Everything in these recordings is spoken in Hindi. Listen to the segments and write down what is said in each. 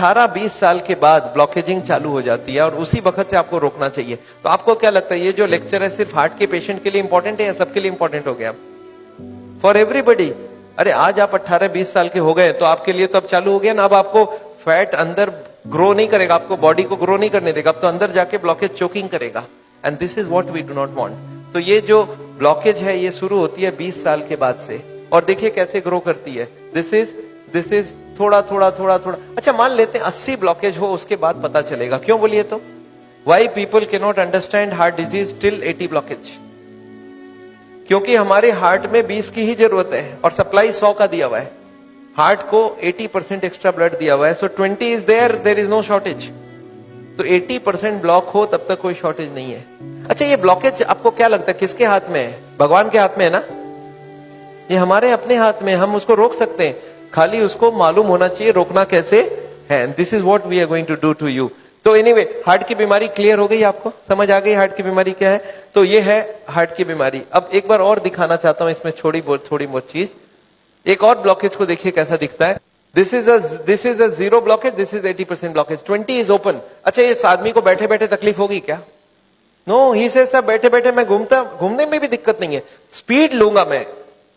18-20 साल के बाद ब्लॉकेजिंग चालू हो जाती है और उसी वक्त से आपको रोकना चाहिए। तो आपको क्या लगता है ये जो लेक्चर है सिर्फ हार्ट के पेशेंट के लिए इंपॉर्टेंट है या सबके लिए इंपॉर्टेंट हो गया? For everybody. अरे आज आप 18-20 साल के हो गए तो आपके लिए तो अब चालू हो गया ना। अब आपको फैट अंदर ग्रो नहीं करेगा, आपको बॉडी को ग्रो नहीं करने देगा, अब तो अंदर जाके ब्लॉकेज चोकिंग करेगा। And this is what we do not want. तो ये जो ब्लॉकेज है ये शुरू होती है 20 साल के बाद से, और देखिए कैसे ग्रो करती है। दिस इज थोड़ा थोड़ा थोड़ा थोड़ा। अच्छा मान लेते हैं 80 ब्लॉकेज हो, उसके बाद पता चलेगा। क्यों बोलिए तो? Why people can not understand heart disease till 80 blockage? क्योंकि हमारे हार्ट में 20 की ही जरूरत है और सप्लाई 100 का दिया हुआ है। हार्ट को 80% एक्स्ट्रा ब्लड दिया हुआ है, so 20 is there is no shortage. तो 80% ब्लॉक हो तब तक कोई शॉर्टेज नहीं है। अच्छा ये ब्लॉकेज आपको क्या लगता है किसके हाथ में है? भगवान के हाथ में है ना? ये हमारे अपने हाथ में, हम उसको रोक सकते हैं, खाली उसको मालूम होना चाहिए रोकना कैसे है। This is what we are going to do to you. तो एनीवे हार्ट की बीमारी क्लियर हो गई, आपको समझ आ गई हार्ट की बीमारी क्या है? तो ये है हार्ट की बीमारी। अब एक बार और दिखाना चाहता हूं इसमें थोड़ी बहुत चीज। एक और ब्लॉकेज को देखिए कैसा दिखता है। This is a zero blockage, this is 80% blockage, 20 is open. अच्छा इस आदमी को बैठे बैठे तकलीफ होगी क्या? नो, ही से सब बैठे बैठे मैं घूमने में भी दिक्कत नहीं है, स्पीड लूंगा मैं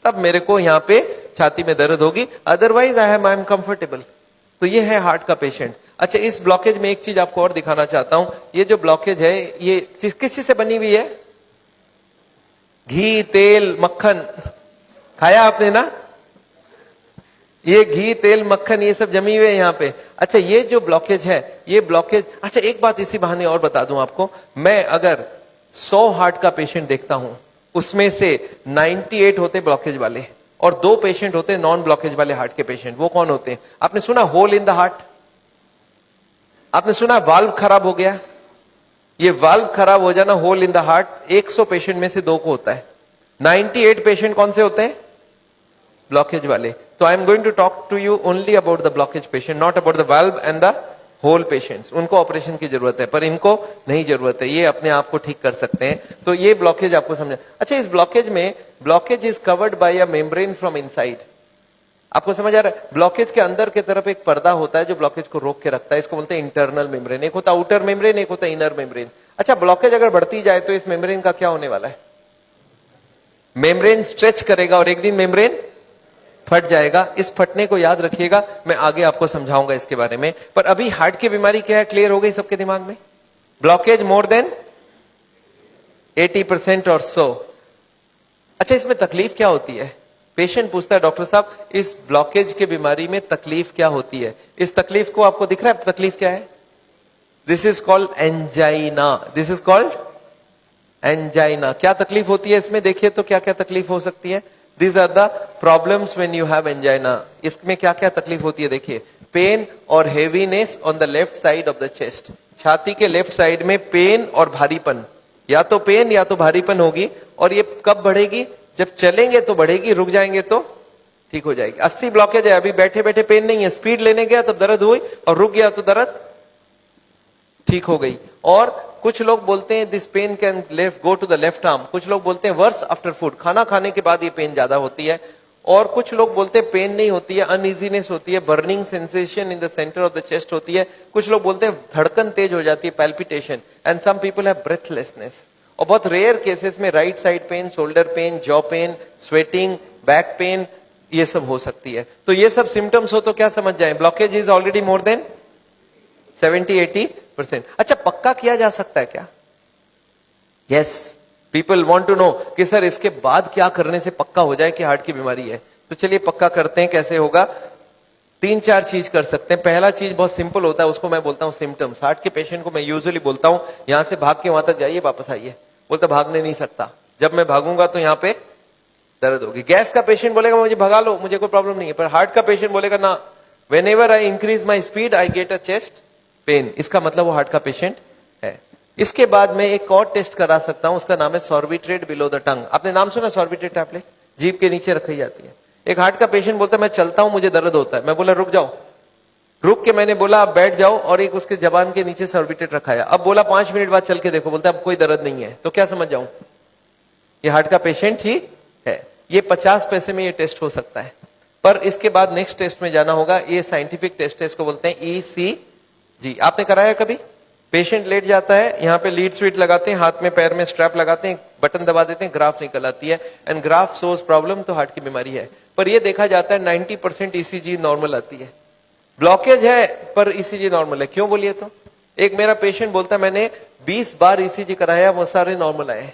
तब मेरे को यहाँ पे छाती में दर्द होगी, अदरवाइज आई एम कंफर्टेबल। तो ये है हार्ट का पेशेंट। अच्छा इस ब्लॉकेज में एक चीज आपको और दिखाना चाहता हूं। ये जो ब्लॉकेज है ये किस चीज से बनी हुई है? घी, तेल, मक्खन खाया आपने ना? ये घी, तेल, मक्खन ये सब जमी हुए यहाँ पे। अच्छा ये जो ब्लॉकेज है ये ब्लॉकेज, अच्छा एक बात इसी बहाने और बता दूं आपको, मैं अगर 100 हार्ट का पेशेंट देखता हूं उसमें से 98 होते ब्लॉकेज वाले और 2 पेशेंट होते नॉन ब्लॉकेज वाले हार्ट के पेशेंट। वो कौन होते हैं? आपने सुना होल इन द हार्ट? आपने सुना वाल्व खराब हो गया? ये वाल्व खराब हो जाना, hole in the heart, 100 patient में से 2 को होता है। 98 पेशेंट कौन से होते हैं? ब्लॉकेज वाले। तो I am going to talk to you only about the blockage patient, not about the valve and the hole patients. उनको ऑपरेशन की जरूरत है पर इनको नहीं जरूरत है, ये अपने आप को ठीक कर सकते हैं। तो ये ब्लॉकेज आपको समझा। अच्छा इस ब्लॉकेज में, blockage is covered by a membrane from inside. आपको समझ आ रहा है? ब्लॉकेज के अंदर की तरफ एक पर्दा होता है जो ब्लॉकेज को रोक के रखता है, इसको बोलते हैं इंटरनल मेम्ब्रेन। एक होता है आउटर मेम्ब्रेन, एक होता है इनर मेम्ब्रेन। अच्छा ब्लॉकेज अगर बढ़ती जाए तो इस मेम्ब्रेन का क्या होने वाला है? मेम्ब्रेन स्ट्रेच करेगा और एक दिन मेम्ब्रेन फट जाएगा। इस फटने को याद रखिएगा, मैं आगे आपको समझाऊंगा इसके बारे में। पर अभी हार्ट की बीमारी क्या है क्लियर हो गई सबके दिमाग में? ब्लॉकेज मोर देन 80% और सो। अच्छा इसमें तकलीफ क्या होती है? पेशेंट पूछता है डॉक्टर साहब इस ब्लॉकेज के बीमारी में तकलीफ क्या होती है? इस तकलीफ को आपको दिख रहा है तकलीफ क्या है? This is called angina. This is called angina. क्या तकलीफ होती है इसमें? देखिए तो क्या क्या तकलीफ हो सकती है। These are the problems when you have angina. इसमें क्या क्या तकलीफ होती है देखिए। पेन और heaviness on the left side of the chest. छाती के लेफ्ट साइड में पेन और भारीपन, या तो पेन या तो भारीपन होगी। और ये कब बढ़ेगी? जब चलेंगे तो बढ़ेगी, रुक जाएंगे तो ठीक हो जाएगी। 80 ब्लॉकेज है, अभी बैठे बैठे पेन नहीं है, स्पीड लेने गया तब दर्द हुई और रुक गया तो दर्द ठीक हो गई। और कुछ लोग बोलते हैं this pain can go to the left arm. कुछ लोग बोलते हैं वर्स आफ्टर फूड, खाना खाने के बाद ये पेन ज्यादा होती है। और कुछ लोग बोलते हैं पेन नहीं होती है, अनइजीनेस होती है, burning sensation in the centre of the chest होती है। कुछ लोग बोलते हैं धड़कन तेज हो जाती है, palpitation. And some people have breathlessness. और बहुत रेयर केसेस में right side pain, shoulder pain, jaw pain, sweating, back pain, ये सब हो सकती है। तो ये सब सिम्टम्स हो तो क्या समझ जाए? Blockage is already more than 70-80%। अच्छा पक्का किया जा सकता है क्या? Yes, people want to know कि सर इसके बाद क्या करने से पक्का हो जाए कि हार्ट की बीमारी है। तो चलिए पक्का करते हैं। कैसे होगा? 3-4 चीज कर सकते हैं। पहला चीज बहुत सिंपल होता है, उसको मैं बोलता हूं सिम्टम्स। हार्ट के पेशेंट को मैं यूजुअली बोलता हूं यहां से भाग के वहां तक जाइए वापस आइए। बोलता भागने नहीं सकता, जब मैं भागूंगा तो यहां पे दर्द होगी। गैस का पेशेंट बोलेगा मुझे भगा लो, मुझे कोई प्रॉब्लम नहीं है। पर हार्ट का पेशेंट बोलेगा ना, whenever I increase my speed I get a chest pain. इसका मतलब वो हार्ट का पेशेंट है। इसके बाद मैं एक और टेस्ट करा सकता हूं, उसका नाम है सॉर्बिट्रेट बिलो द टंग। आपने नाम सुना सॉर्बिट्रेट टैबलेट? जीभ के नीचे रखी जाती है। एक हार्ट का पेशेंट बोलता है मैं चलता हूं मुझे दर्द होता है। मैं बोला रुक जाओ, रुक के मैंने बोला आप बैठ जाओ और एक उसके जबान के नीचे सॉर्बिट्रेट रखा है। अब बोला 5 मिनट बाद चल के देखो, बोलता है अब कोई दर्द नहीं है। तो क्या समझ जाऊं? ये हार्ट का पेशेंट ही है। ये 50 पैसे में ये टेस्ट हो सकता है। पर इसके बाद नेक्स्ट टेस्ट में जाना होगा, ये साइंटिफिक टेस्ट है, इसको बोलते हैं ECG। आपने कराया कभी? पेशेंट लेट जाता है, यहाँ पे लीड स्वीट लगाते हैं, हाथ में पैर में स्ट्रैप लगाते हैं, बटन दबा देते हैं, ग्राफ निकल आती है, एंड ग्राफ शोज प्रॉब्लम, तो हार्ट की बीमारी है। पर ये देखा जाता है 90% ECG नॉर्मल आती है। ब्लॉकेज है पर ECG नॉर्मल है, क्यों बोलिए तो? एक मेरा पेशेंट बोलता है मैंने 20 बार ECG कराया, वो सारे नॉर्मल आए।